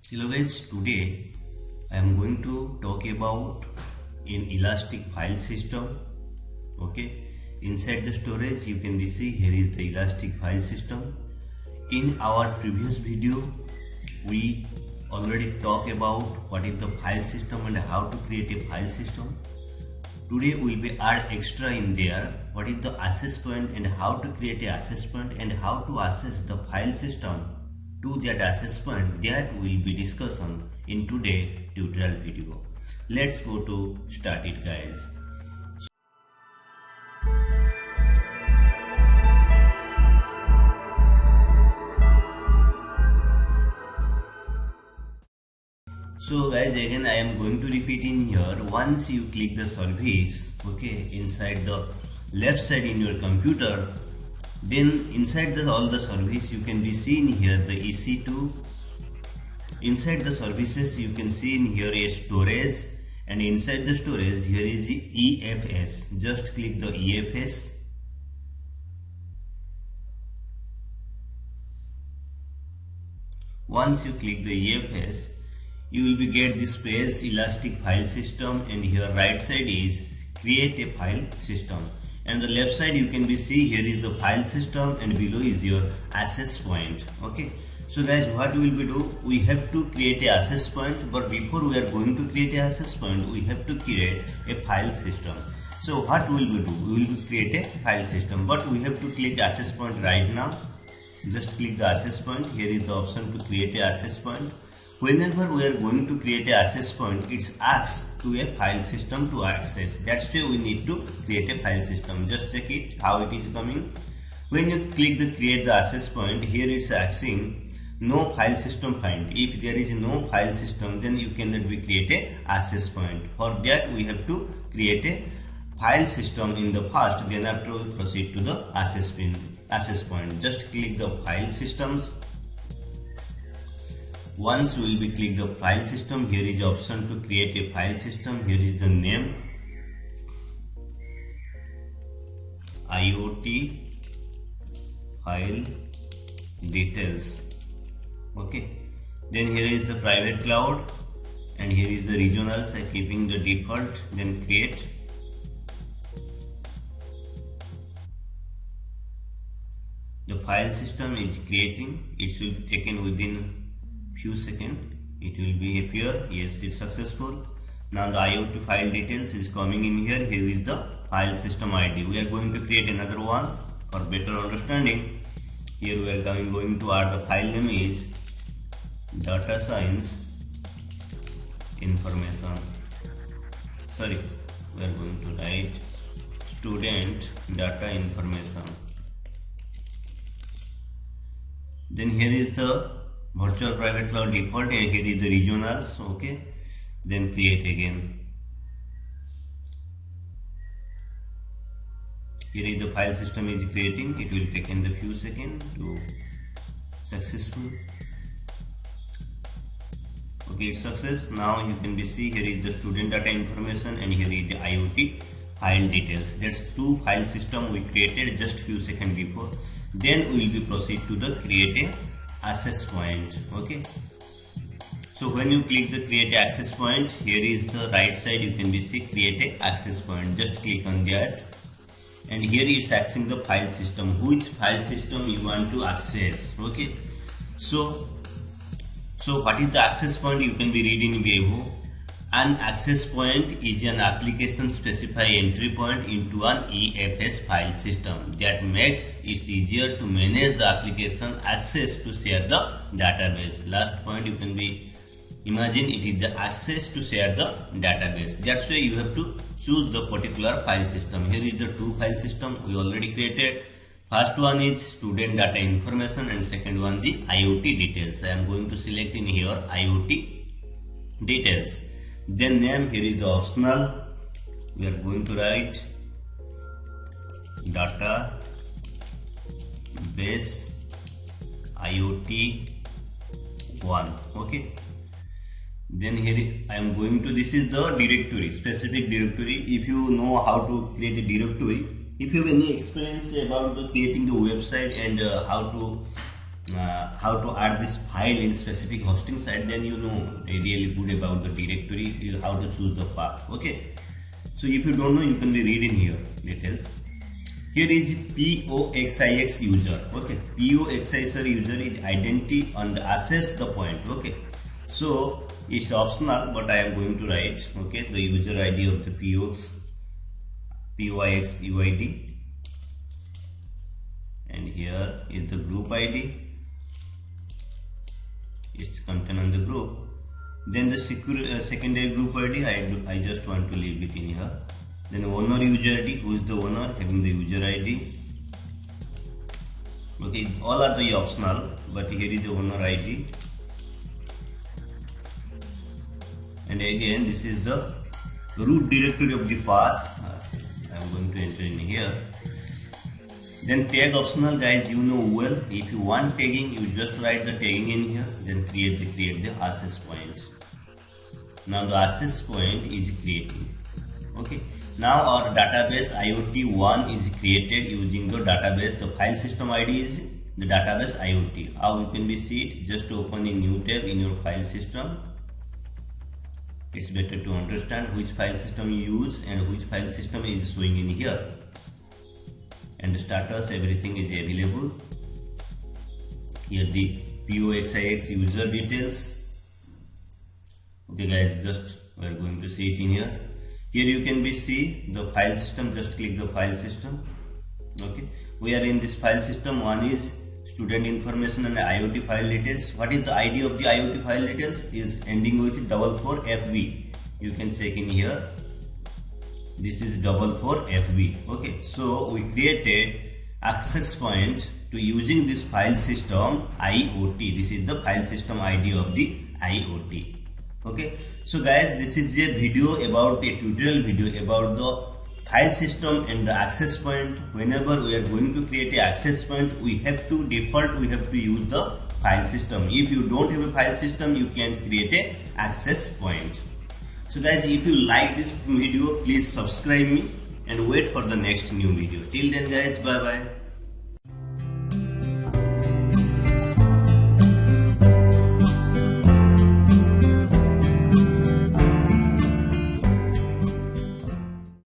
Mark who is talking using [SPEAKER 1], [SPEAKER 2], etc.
[SPEAKER 1] Hello guys, today I am going to talk about an elastic file system. Okay, inside the storage you can see here is the elastic file system. In our previous video we already talked about what is the file system and how to create a file system. Today we will add extra in there what is the access point and how to create a access point and how to access the file system to that access point. That will be discussion in today tutorial video. Let's go to start it guys. So guys, again I am going to repeat in here. Once you click the service, okay, inside the left side in your computer, then inside all the service you can be seen here the EC2. Inside the services you can see in here a storage, and inside the storage here is the EFS. Just click the EFS. Once you click the EFS, you will be get this page elastic file system, and here right side is create a file system, and the left side you can be see here is the file system, and below is your access point. Okay, so guys, what we will be do, we have to create a access point, but before we are going to create a access point we have to create a file system. So what will we do, we will create a file system, but we have to click access point right now. Just click the access point. Here is the option to create a access point. Whenever we are going to create a access point, it's asks to a file system to access. That's why we need to create a file system. Just check it how it is coming. When you click the create the access point, here it's asking no file system find. If there is no file system, then you cannot be create a access point. For that we have to create a file system in the first, then after we proceed to the access point. Just click the file systems. Once we will be click the file system, here is option to create a file system. Here is the name IoT file details. Okay, then here is the private cloud, and here is the regionals. I keeping the default, then create. The file system is creating. It will be taken within few seconds. It will be appear. Yes, it's successful. Now the IoT file details is coming in here. Here is the file system ID. We are going to create another one for better understanding. Here we are going to add the file name is data science information. Sorry, we are going to write student data information. Then here is the virtual private cloud default, and here is the regionals. Okay, then create again. Here is the file system is creating. It will take in the few seconds to successful. Okay, it's success. Now you can be see here is the student data information, and here is the IoT file details. That's two file system we created just few seconds before. Then we will be proceed to the create a access point. Okay, so when you click the create access point, here is the right side you can be see create a access point. Just click on that, and here is accessing the file system, which file system you want to access. Okay, so what is the access point, you can be reading in below. An access point is an application specified entry point into an EFS file system that makes it easier to manage the application access to share the database. Last point you can be imagine it is the access to share the database. That's why you have to choose the particular file system. Here is the two file system we already created. First one is student data information, and second one the IoT details. I am going to select in here IoT details. Then name, here is the optional. We are going to write data base IoT 1. Okay, then here I am going to, this is the directory, specific directory. If you know how to create a directory, if you have any experience about creating the website and how to how to add this file in specific hosting site, then you know really good about the directory, how to choose the path. Okay, so if you don't know, you can be reading here details. Here is POXIX user. Okay, POXIX user is identity and access the point. Okay, so it's optional, but I am going to write, okay, the user ID of the POX UID, and here is the group ID. It's content on the group. Then the secondary group ID, I just want to leave it in here. Then owner user ID, who is the owner, having the user ID. Okay, all are the optional, but here is the owner ID. And again, this is the root directory of the path. I am going to enter in here. Then tag optional, guys, you know well. If you want tagging, you just write the tagging in here. Then create the access point. Now the access point is created. Okay. Now our database IoT1 is created using the database. The file system ID is the database IoT. How you can be see it? Just open a new tab in your file system. It's better to understand which file system you use and which file system is showing in here. And the status, everything is available. Here the POXIX user details. Okay guys, just we are going to see it in here. Here you can be see the file system. Just click the file system. Okay, we are in this file system. One is student information and IoT file details. What is the ID of the IoT file details? Is ending with 44FB. You can check in here. This is 44FB. Okay, so we created access point to using this file system IoT. This is the file system ID of the IoT. Okay, so guys, this is a video about a tutorial video about the file system and the access point. Whenever we are going to create a access point, we have to use the file system. If you don't have a file system, you can create a access point. So guys, if you like this video, please subscribe me and wait for the next new video. Till then guys, bye bye.